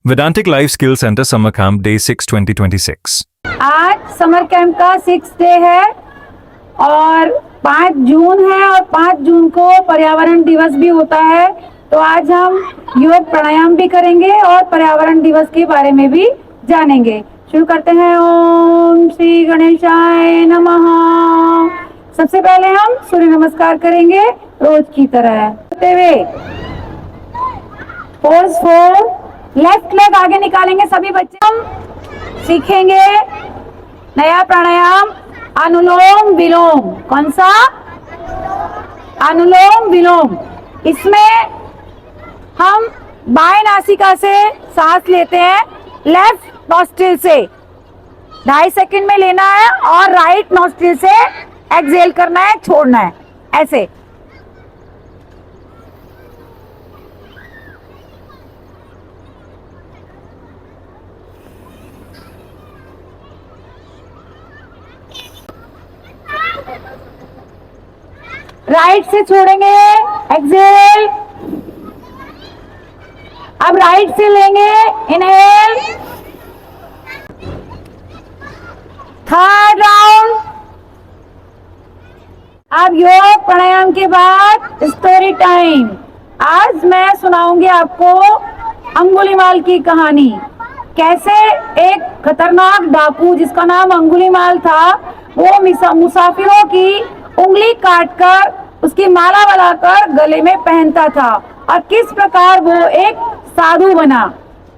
Vedantic Life Skill Center Summer Camp Day 6 2026। आज summer camp का 6th day है और 5 जून है और 5 जून को पर्यावरण दिवस भी होता है। तो आज हम योग प्राणायाम भी करेंगे और पर्यावरण दिवस के बारे में भी जानेंगे। शुरू करते हैं। ओम श्री गणेशाय नमः। सबसे पहले हम सूर्य नमस्कार करेंगे रोज की तरह करते हुए। पोज 4, लेफ्ट लेग आगे निकालेंगे सभी बच्चे। हम सीखेंगे नया प्राणायाम अनुलोम विलोम। कौन सा? अनुलोम विलोम। इसमें हम बाएं नासिका से सांस लेते हैं, लेफ्ट नॉस्ट्रिल से 2.5 सेकंड में लेना है और राइट नॉस्ट्रिल से एक्सहेल करना है, छोड़ना है, ऐसे। राइट से छोड़ेंगे, एक्सहेल। अब राइट से लेंगे, इनहेल। Third round. अब योग प्राणायाम के बाद स्टोरी टाइम। आज मैं सुनाऊंगी आपको अंगुलीमाल की कहानी। कैसे एक खतरनाक डाकू जिसका नाम अंगुलीमाल था, वो मुसाफिरों की उंगली काटकर उसकी माला बनाकर गले में पहनता था और किस प्रकार वो एक साधु बना।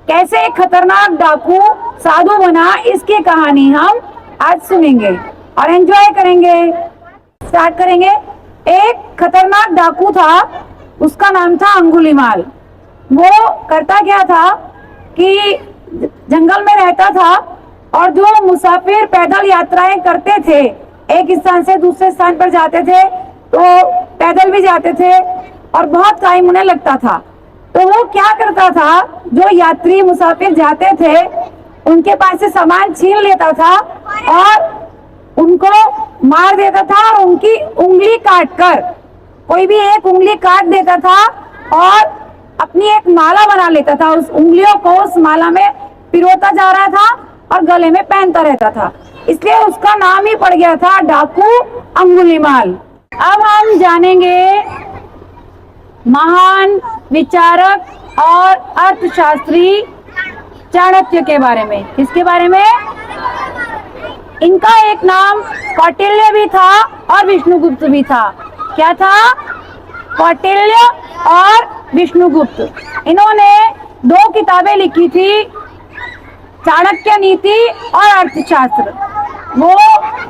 कैसे एक खतरनाक डाकू साधु बना, इसकी कहानी हम आज सुनेंगे और एंजॉय करेंगे। स्टार्ट करेंगे। एक खतरनाक डाकू था, उसका नाम था अंगुलीमाल। वो करता क्या था कि जंगल में रहता था और जो मुसाफिर पैदल यात्राएं करते थे, एक स्थान से दूसरे स्थान पर जाते थे, तो पैदल भी जाते थे और बहुत टाइम उन्हें लगता था। तो वो क्या करता था, जो यात्री मुसाफिर जाते थे उनके पास से सामान छीन लेता था और उनको मार देता था और उनकी उंगली काटकर, कोई भी एक उंगली काट देता था और अपनी एक माला बना लेता था। उस उंगलियों को उस माला में पिरोता जा रहा था और गले में पहनता रहता था, इसलिए उसका नाम ही पड़ गया था डाकू अंगुलीमाल। अब हम जानेंगे महान विचारक और अर्थशास्त्री चाणक्य के बारे में। किसके बारे में? इनका एक नाम कौटिल्य भी था और विष्णुगुप्त भी था। क्या था? कौटिल्य और विष्णुगुप्त। इन्होंने 2 किताबें लिखी थी, चाणक्य नीति और अर्थशास्त्र। वो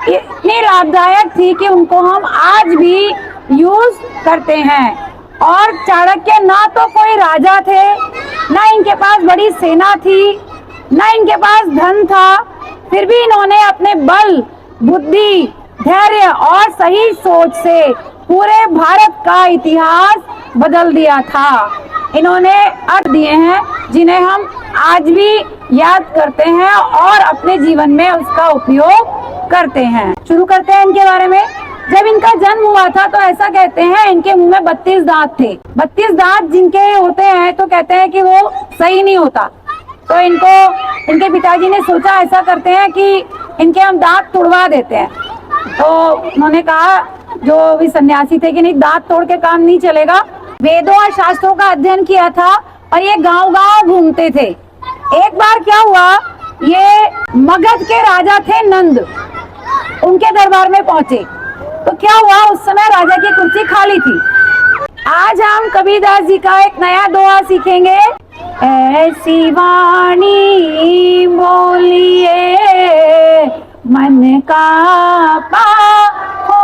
इतनी लाभदायक थी कि उनको हम आज भी यूज करते हैं। और चाणक्य ना तो कोई राजा थे, ना इनके पास बड़ी सेना थी, ना इनके पास धन था, फिर भी इन्होंने अपने बल, बुद्धि, धैर्य और सही सोच से पूरे भारत का इतिहास बदल दिया था। इन्होंने अर्थ दिए हैं जिन्हें हम आज भी याद करते हैं और अपने जीवन में उसका उपयोग करते हैं। शुरू करते हैं इनके बारे में। जब इनका जन्म हुआ था तो ऐसा कहते हैं इनके मुंह में 32 दांत थे। 32 दांत जिनके होते हैं तो कहते हैं कि वो सही नहीं होता। तो इनके पिताजी ने सोचा, ऐसा करते हैं कि इनके हम दांत तोड़वा देते हैं। तो उन्होंने कहा, जो भी सन्यासी थे, कि नहीं, दांत तोड़ के काम नहीं चलेगा। वेदों और शास्त्रों का अध्ययन किया था और ये गांव-गांव घूमते थे। एक बार क्या हुआ, ये मगध के राजा थे नंद, उनके दरबार में पहुंचे। तो क्या हुआ, उस समय राजा की कुर्सी खाली थी। आज हम कबीरदास जी का एक नया दोहा सीखेंगे। ऐसी वाणी बोलिए मन का पाओ,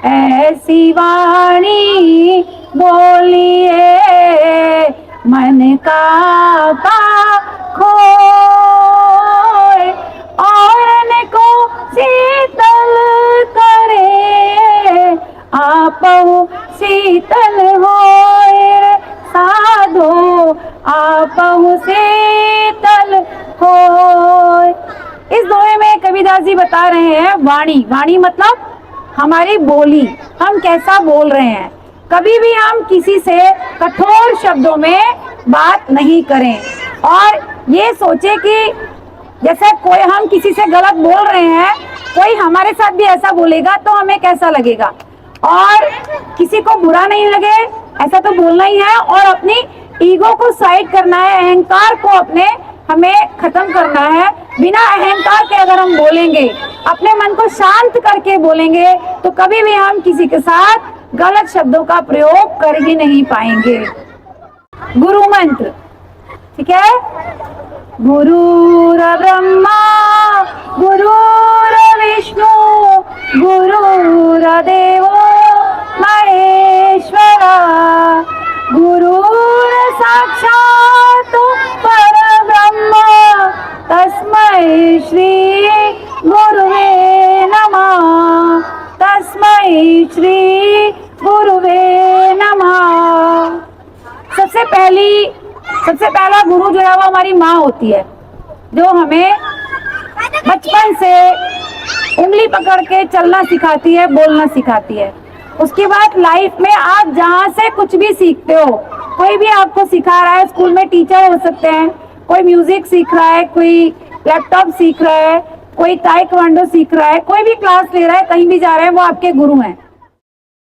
ऐसी वाणी बोलिए मन का पाओ, और को शीतल करे, आपहु शीतल होए साधो, आपहु शीतल होए। इस दोहे में कबीरदास जी बता रहे हैं वाणी। वाणी मतलब हमारी बोली, हम कैसा बोल रहे हैं। कभी भी हम किसी से कठोर शब्दों में बात नहीं करें। और ये सोचे कि जैसे कोई हम किसी से गलत बोल रहे हैं, कोई हमारे साथ भी ऐसा बोलेगा तो हमें कैसा लगेगा। और किसी को बुरा नहीं लगे ऐसा तो बोलना ही है, और अपनी ईगो को साइड करना है, अहंकार को अपने हमें खत्म करना है। बिना अहंकार के अगर हम बोलेंगे, अपने मन को शांत करके बोलेंगे, तो कभी भी हम किसी के साथ गलत शब्दों का प्रयोग कर ही नहीं पाएंगे। गुरु मंत्र, ठीक है। गुरुर ब्रह्मा गुरुर विष्णु गुरुर देवो महेश्वरा गुरुर साक्षात् परब्रह्म तस्मै श्री गुरुवे नमः। तस्मै श्री गुरुवे नमः। सबसे पहला गुरु जो है वो हमारी माँ होती है, जो हमें बचपन से उंगली पकड़ के चलना सिखाती है, बोलना सिखाती है। उसके बाद लाइफ में आप जहाँ से कुछ भी सीखते हो, कोई भी आपको सिखा रहा है, स्कूल में टीचर हो सकते हैं, कोई म्यूजिक सीख रहा है, कोई लैपटॉप सीख रहा है, कोई ताइक्वांडो सीख रहा है, कोई भी क्लास ले रहा है, कहीं भी जा रहा है, वो आपके गुरु हैं।